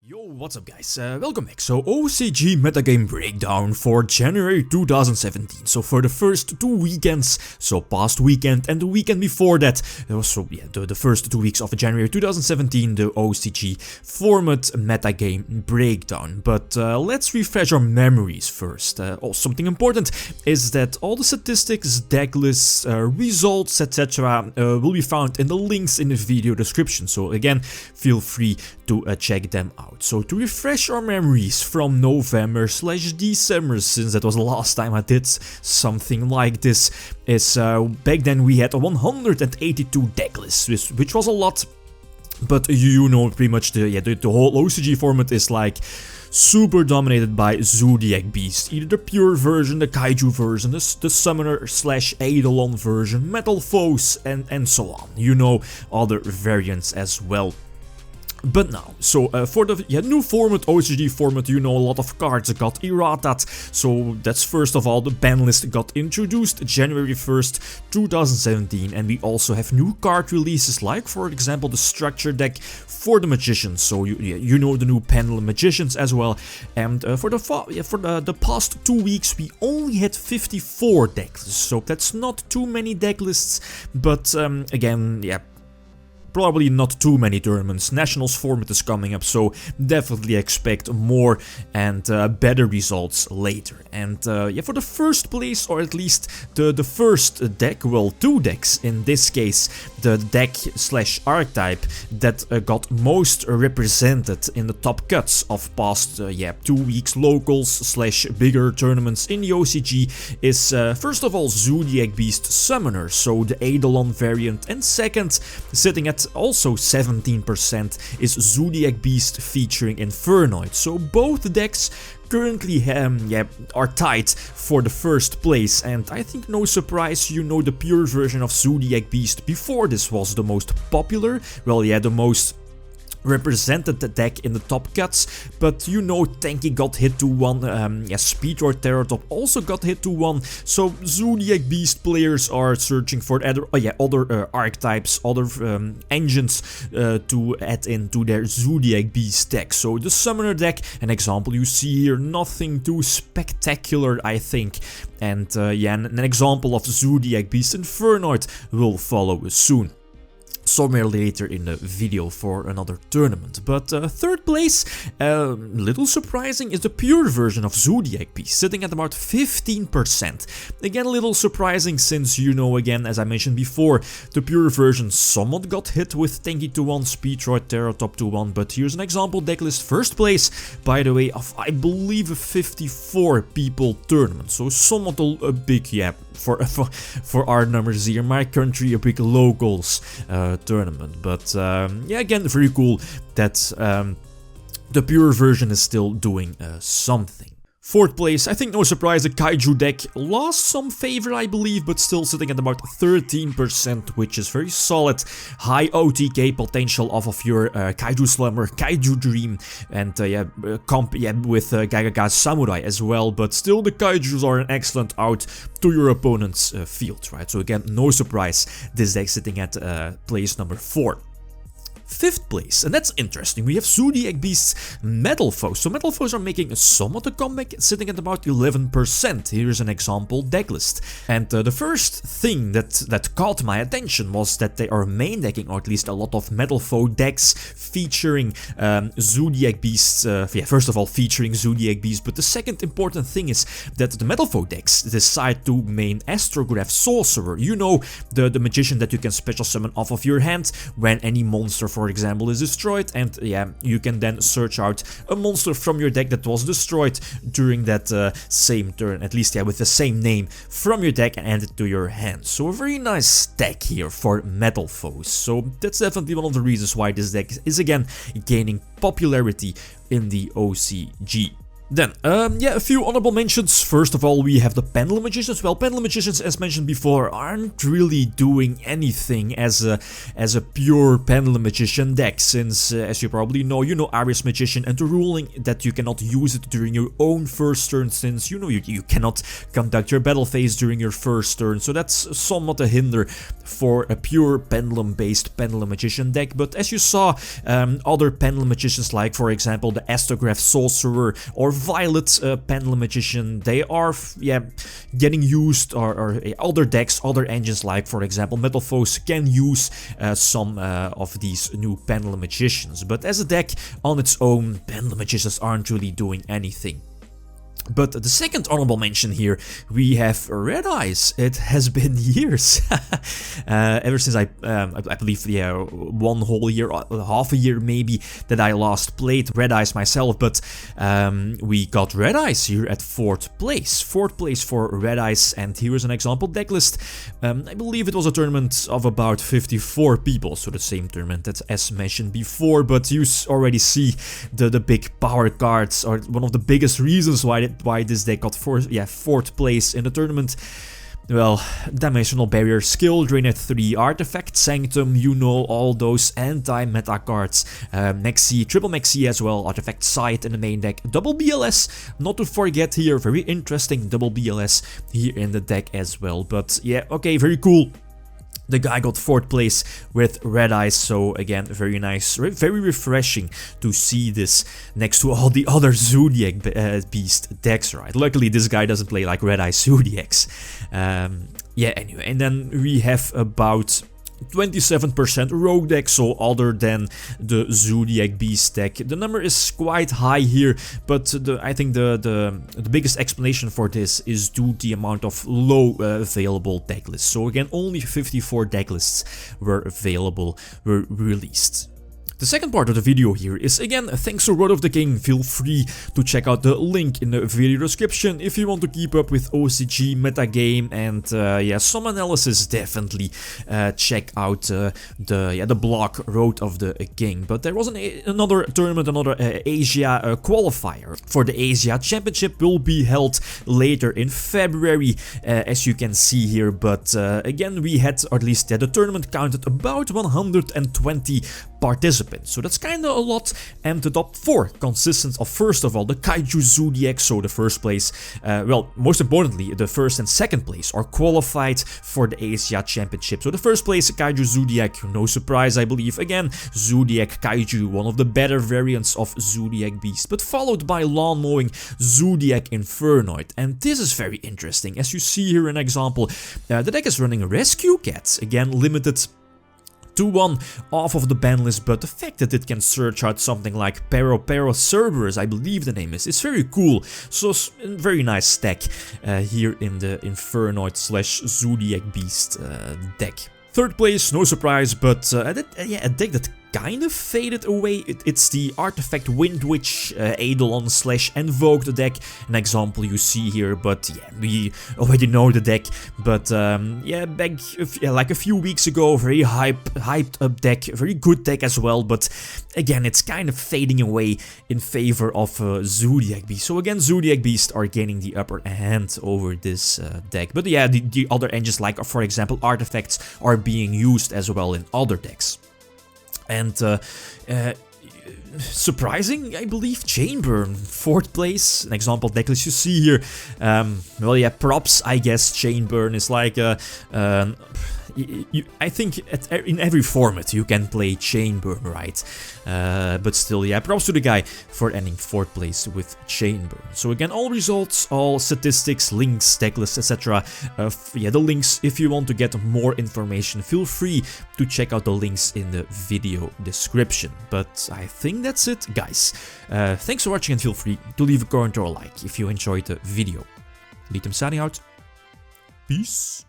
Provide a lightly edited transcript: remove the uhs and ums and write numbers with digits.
Yo, what's up guys, welcome back. So OCG metagame breakdown for January 2017. So for the first 2 weekends, so past weekend and the weekend before that, the first 2 weeks of January 2017, the OCG format metagame breakdown. But let's refresh our memories first. Something important is that all the statistics, deck lists, results, etc. Will be found in the links in the video description. So again, feel free to check them out. So to refresh our memories from November/December, since that was the last time I did something like this, is back then we had 182 deck lists, which was a lot. But you know, pretty much the whole OCG format is like super dominated by Zoodiac beasts, either the pure version, the kaiju version, the summoner/eidolon version, Metalfoes, and so on. You know, other variants as well. But now, so for the new format, OCG format, you know, a lot of cards got errated. So that's first of all, the ban list got introduced January 1st, 2017. And we also have new card releases, like for example the structure deck for the Magicians. So you know the new Pendulum Magicians as well. And for the past 2 weeks, we only had 54 deck lists. So that's not too many deck lists, but again, yeah, probably not too many tournaments. Nationals format is coming up, so definitely expect more and better results later. And for the first place, or at least the first deck, well, 2 decks in this case, the deck/archetype that got most represented in the top cuts of past 2 weeks locals/bigger tournaments in the OCG is first of all Zoodiac Beast Summoner, so the Eidolon variant, and second, sitting at also 17%, is Zoodiac Beast featuring Infernoid. So both decks currently are tied for the first place, and I think no surprise, you know, the pure version of Zoodiac Beast before this was the most popular, well, yeah, the most represented the deck in the top cuts, but you know, Tanky got hit to 1, Speedroid Terrortop also got hit to 1, so Zoodiac Beast players are searching for other archetypes, other engines to add into their Zoodiac Beast deck. So the Summoner deck, an example you see here, nothing too spectacular, I think, and an example of Zoodiac Beast Infernoid will follow soon, somewhere later in the video for another tournament. But third place, little surprising, is the pure version of Zoodiac Beast, sitting at about 15%. Again, a little surprising since, you know, again, as I mentioned before, the pure version somewhat got hit with Tanky to 1, Speedroid Terrortop to 1, but here's an example decklist. First place, by the way, of I believe a 54 people tournament, so somewhat a big, for our numbers here, my country, a big locals tournament. But again, very cool that the pure version is still doing something. Fourth place, I think no surprise, the Kaiju deck lost some favor, I believe, but still sitting at about 13%, which is very solid. High OTK potential off of your Kaiju Slumber, Kaiju Dream, and with Gagaga Samurai as well, but still the Kaijus are an excellent out to your opponent's field, right? So again, no surprise, this deck sitting at place number 4. Fifth place, and that's interesting, we have Zoodiac Beast's Metalfoes. So Metalfoes are making somewhat a comeback, sitting at about 11%. Here's an example decklist. And the first thing that caught my attention was that they are main decking, or at least a lot of Metalfoe decks featuring Zoodiac Beasts. First of all, featuring Zoodiac Beasts, but the second important thing is that the Metalfoe decks decide to main Astrograph Sorcerer. You know, the magician that you can special summon off of your hand when any monster, for example, is destroyed, and you can then search out a monster from your deck that was destroyed during that same turn, at least with the same name, from your deck and add it to your hand. So a very nice deck here for Metalfoes. So that's definitely one of the reasons why this deck is again gaining popularity in the OCG. Then, yeah, a few honorable mentions. First of all, we have the Pendulum Magicians. Well, Pendulum Magicians, as mentioned before, aren't really doing anything as a pure Pendulum Magician deck, since, as you probably know, Aries Magician and the ruling that you cannot use it during your own first turn, since, you cannot conduct your battle phase during your first turn, so that's somewhat a hinder for a pure Pendulum-based Pendulum Magician deck. But as you saw, other Pendulum Magicians, like, for example, the Astrograph Sorcerer or Violet Pendulum Magician, they are, yeah, getting used, or other decks, other engines, like, for example, Metalfoes can use some of these new Pendulum Magicians. But as a deck on its own, Pendulum Magicians aren't really doing anything. But the second honorable mention here, we have Red Eyes. It has been years, ever since I believe, yeah, one whole year, half a year maybe, that I last played Red Eyes myself. But we got Red Eyes here at 4th place. 4th place for Red Eyes, and here is an example decklist. I believe it was a tournament of about 54 people, so the same tournament that as mentioned before. But you already see the big power cards are one of the biggest reasons why this deck got 4th place in the tournament. Well, Dimensional Barrier, Skill Drain at 3, Artifact Sanctum, all those anti-meta cards. Maxi, Triple Maxi as well, Artifact Sight in the main deck. Double BLS, not to forget here, very interesting double BLS here in the deck as well. But yeah, okay, very cool. The guy got 4th place with Red Eyes, so again, very nice, very refreshing to see this next to all the other Zoodiac Beast decks, right? Luckily, this guy doesn't play like Red Eyes Zoodiacs. Yeah, anyway, and then we have about 27% rogue deck, so other than the Zoodiac Beast deck. The number is quite high here, but I think the biggest explanation for this is due to the amount of low available deck lists. So again, only 54 deck lists were released. The second part of the video here is, again, thanks to Road of the King. Feel free to check out the link in the video description if you want to keep up with OCG, Metagame, and yeah, some analysis. Definitely check out the blog Road of the King. But there was another tournament, another Asia qualifier for the Asia Championship, will be held later in February, as you can see here. But again, we had, or at least the tournament counted about 120 participants, so that's kinda a lot. And the top 4 consists of, first of all, the Kaiju Zoodiacs, so the first place, well, most importantly, the first and second place are qualified for the Asia Championship. So the first place, Kaiju Zoodiac, no surprise, I believe, again, Zoodiac Kaiju, one of the better variants of Zoodiac Beast, but followed by Lawn Mowing Zoodiac Infernoid. And this is very interesting, as you see here an example. The deck is running Rescue Cats, again, limited to 1 off of the ban list, but the fact that it can search out something like Pero Cerberus, I believe the name is, it's very cool. So very nice stack here in the Infernoid / Zoodiac Beast deck. 3rd place, no surprise, but yeah, a deck that kind of faded away. It's the Artifact Wind Witch Eidolon / Invoked deck, an example you see here. But yeah, we already know the deck. But yeah, back like a few weeks ago, very hyped up deck, very good deck as well. But again, it's kind of fading away in favor of Zoodiac Beast. So again, Zoodiac Beast are gaining the upper hand over this deck. But yeah, the other engines, like for example Artifacts, are being used as well in other decks. And surprising, I believe, Chainburn, 4th place, an example decklist you see here. Well, yeah, props, I guess. Chainburn is like I think in every format you can play Chainburn, right? But still, yeah, props to the guy for ending 4th place with Chainburn. So again, all results, all statistics, links, decklists, etc. Yeah, the links, if you want to get more information, feel free to check out the links in the video description. But I think that's it, guys. Thanks for watching, and feel free to leave a comment or a like if you enjoyed the video. Lithium signing out. Peace.